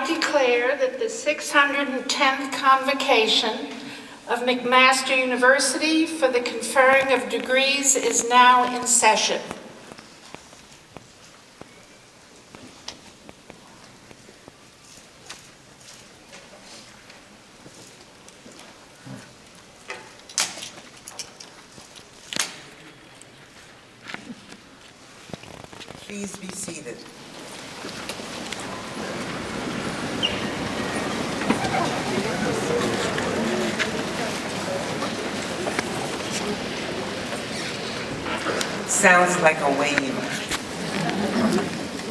I declare that the 610th convocation of McMaster University for the conferring of degrees is now in session. Please be seated. Sounds like a wave.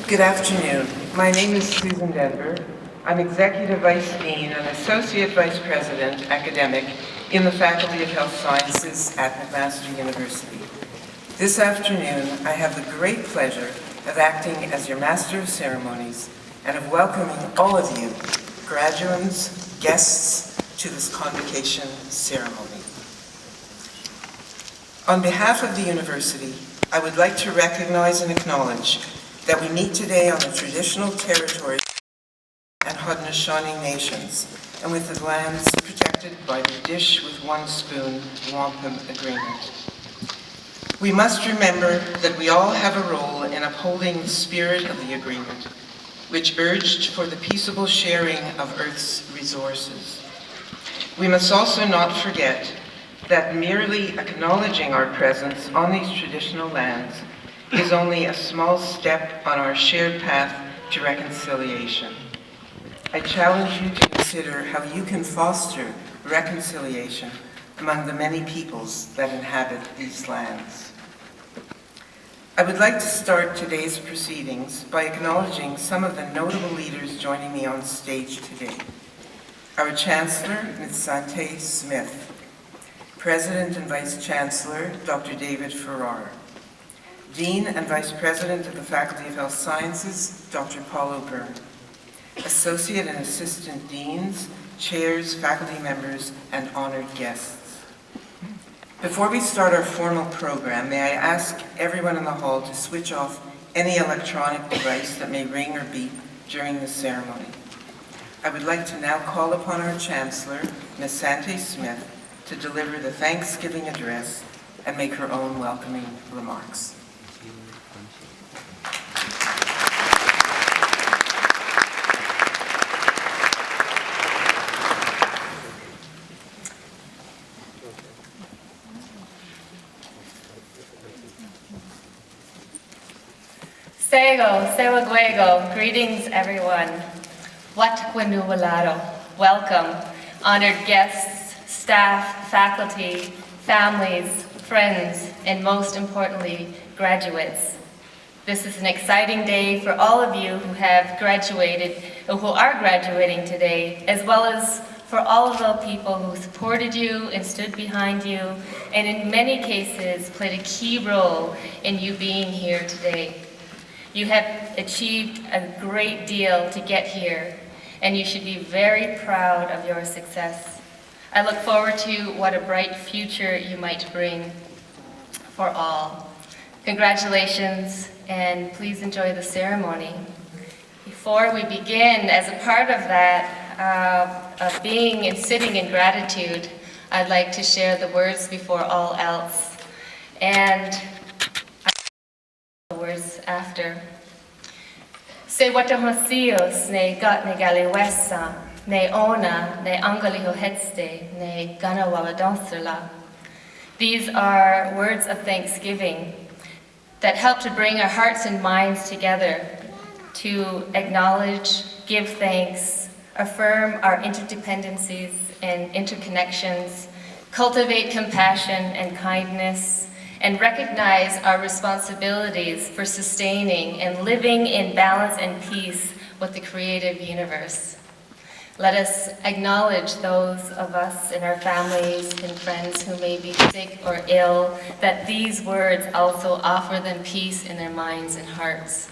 Good afternoon. My name is Susan Denver. I'm Executive Vice Dean and Associate Vice President, Academic, in the Faculty of Health Sciences at McMaster University. This afternoon, I have the great pleasure of acting as your Master of Ceremonies and of welcoming all of you, graduands, guests, to this convocation ceremony. On behalf of the University, I would like to recognize and acknowledge that we meet today on the traditional territories and Haudenosaunee nations, and with the lands protected by the Dish with One Spoon Wampum Agreement. We must remember that we all have a role in upholding the spirit of the agreement, which urged for the peaceable sharing of Earth's resources. We must also not forget that merely acknowledging our presence on these traditional lands is only a small step on our shared path to reconciliation. I challenge you to consider how you can foster reconciliation among the many peoples that inhabit these lands. I would like to start today's proceedings by acknowledging some of the notable leaders joining me on stage today. Our Chancellor, Ms. Sante Smith, President and Vice Chancellor, Dr. David Farrar, Dean and Vice President of the Faculty of Health Sciences, Dr. Paul O'Byrne, Associate and Assistant Deans, Chairs, faculty members, and honored guests. Before we start our formal program, may I ask everyone in the hall to switch off any electronic device that may ring or beep during the ceremony. I would like to now call upon our Chancellor, Ms. Sante Smith, to deliver the Thanksgiving address and make her own welcoming remarks. Sego, Sewaguego, greetings everyone. Watquanuwalado, welcome. Honored guests, staff, faculty, families, friends, and most importantly, graduates. This is an exciting day for all of you who have graduated, or who are graduating today, as well as for all of the people who supported you and stood behind you, and in many cases played a key role in you being here today. You have achieved a great deal to get here, and you should be very proud of your success. I look forward to what a bright future you might bring for all. Congratulations, and please enjoy the ceremony. Before we begin, as a part of that, of being and sitting in gratitude, I'd like to share the words before all else, and words after. Se watahosios ne got ne galiwesa, ne ona, ne angaliho hetste, ne ganawaladonsula. These are words of thanksgiving that help to bring our hearts and minds together to acknowledge, give thanks, affirm our interdependencies and interconnections, cultivate compassion and kindness, and recognize our responsibilities for sustaining and living in balance and peace with the creative universe. Let us acknowledge those of us and our families and friends who may be sick or ill, that these words also offer them peace in their minds and hearts.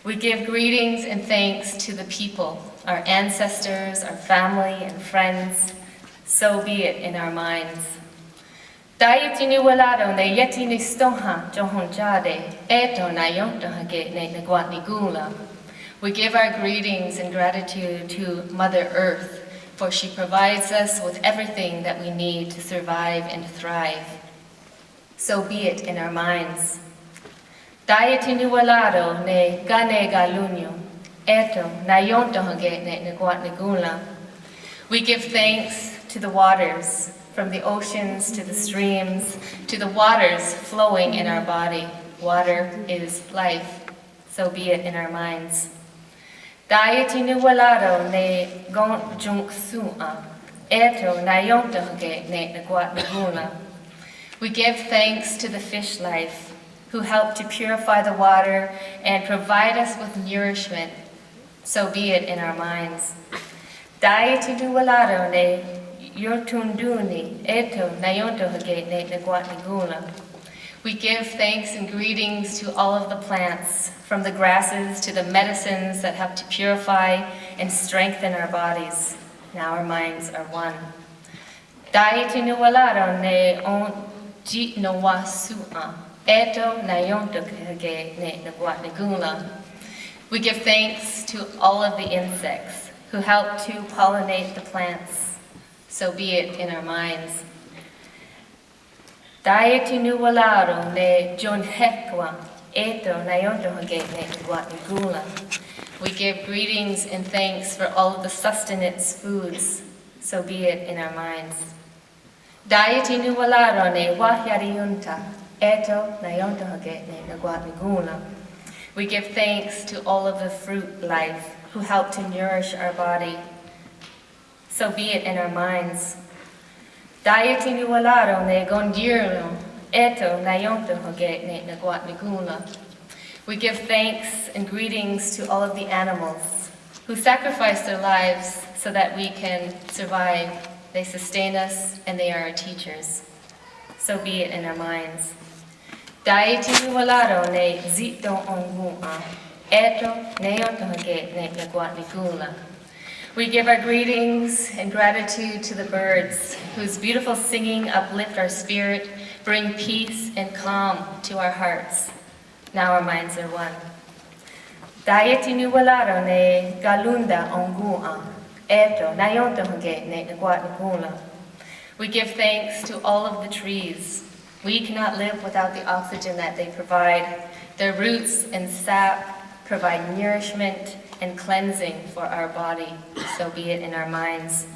We give greetings and thanks to the people, our ancestors, our family and friends. So be it in our minds. Dayati ni walado ne yeti ni stoha johon jade, eto na yontohage ne negwat ni gula. We give our greetings and gratitude to Mother Earth, for she provides us with everything that we need to survive and thrive. So be it in our minds. Dayati ni walado ne gane galunyo, eto na yontohage ne negwat ni gula. We give thanks to the waters, from the oceans to the streams, to the waters flowing in our body. Water is life, so be it in our minds. Dayati ni walado ne gon junk sua, eto na yontohage ne negwat ni gula. We give thanks to the fish life, who help to purify the water and provide us with nourishment, so be it in our minds. Dayati ni walado ne yortunduni, eto na yontohage ne negwat ni gula. We give thanks and greetings to all of the plants, from the grasses to the medicines that help to purify and strengthen our bodies. Now our minds are one. Dayati ni walado ne on jit no wasua, eto na yontohage ne negwat ni gula. We give thanks to all of the insects who help to pollinate the plants, so be it in our minds. Dayati ni walado ne jon hekwa, eto na yontohage ne negwat ni gula. We give greetings and thanks for all of the sustenance foods, so be it in our minds. Dayati ni walado ne wahyariunta, eto na yontohage ne negwat ni gula. We give thanks to all of the fruit life who help to nourish our body, so be it in our minds. Dayati ni walado ne gondirlo, eto na yontohage ne negwat ni gula. We give thanks and greetings to all of the animals who sacrifice their lives so that we can survive. They sustain us and they are our teachers, so be it in our minds. Dayati ni walado ne zito ongua, eto na yontohage ne negwat ni gula. We give our greetings and gratitude to the birds, whose beautiful singing uplift our spirit, bring peace and calm to our hearts. Now our minds are one. Dayati ni walado ne galunda ongua, eto na yontohage ne negwat ni gula. We give thanks to all of the trees. We cannot live without the oxygen that they provide. Their roots and sap provide nourishment and cleansing for our body, so be it in our minds.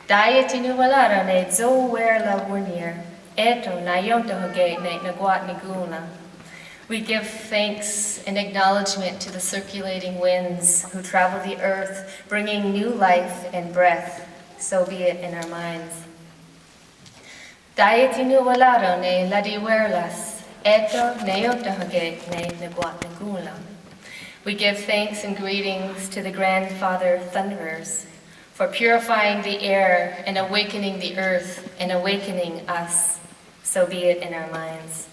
Dayati ni walado ne zo wer la wunir, eto na yontohage ne negwat ni gula. We give thanks and acknowledgement to the circulating winds who travel the earth, bringing new life and breath, so be it in our minds. Dayati ni walado ne ladiwerlas, eto na yontohage ne negwat ni gula. We give thanks and greetings to the grandfather thunderers for purifying the air and awakening the earth and awakening us, so be it in our minds.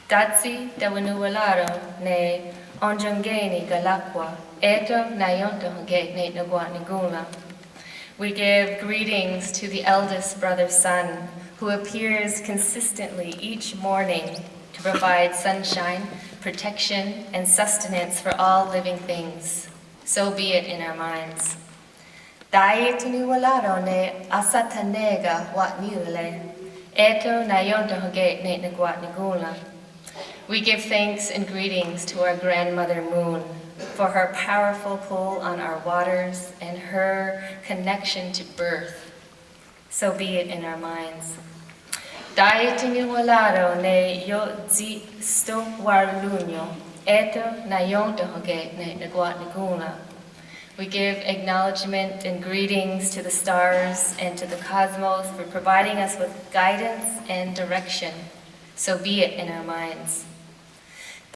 Datsi dawanu walado ne onjongeni galakwa, eto na yontohage ne negwat ni gula. We give greetings to the eldest brother sun, who appears consistently each morning to provide sunshine, protection, and sustenance for all living things. So be it in our minds. Dayati ni walado ne asatanega wat nile, eto na yontohage ne negwat ni gula. We give thanks and greetings to our grandmother moon for her powerful pull on our waters and her connection to birth. So be it in our minds. Dayati ni walado ne yotzi sto warlunyo, eto na yontohage ne negwat ni gula. We give acknowledgement and greetings to the stars and to the cosmos for providing us with guidance and direction. So be it in our minds.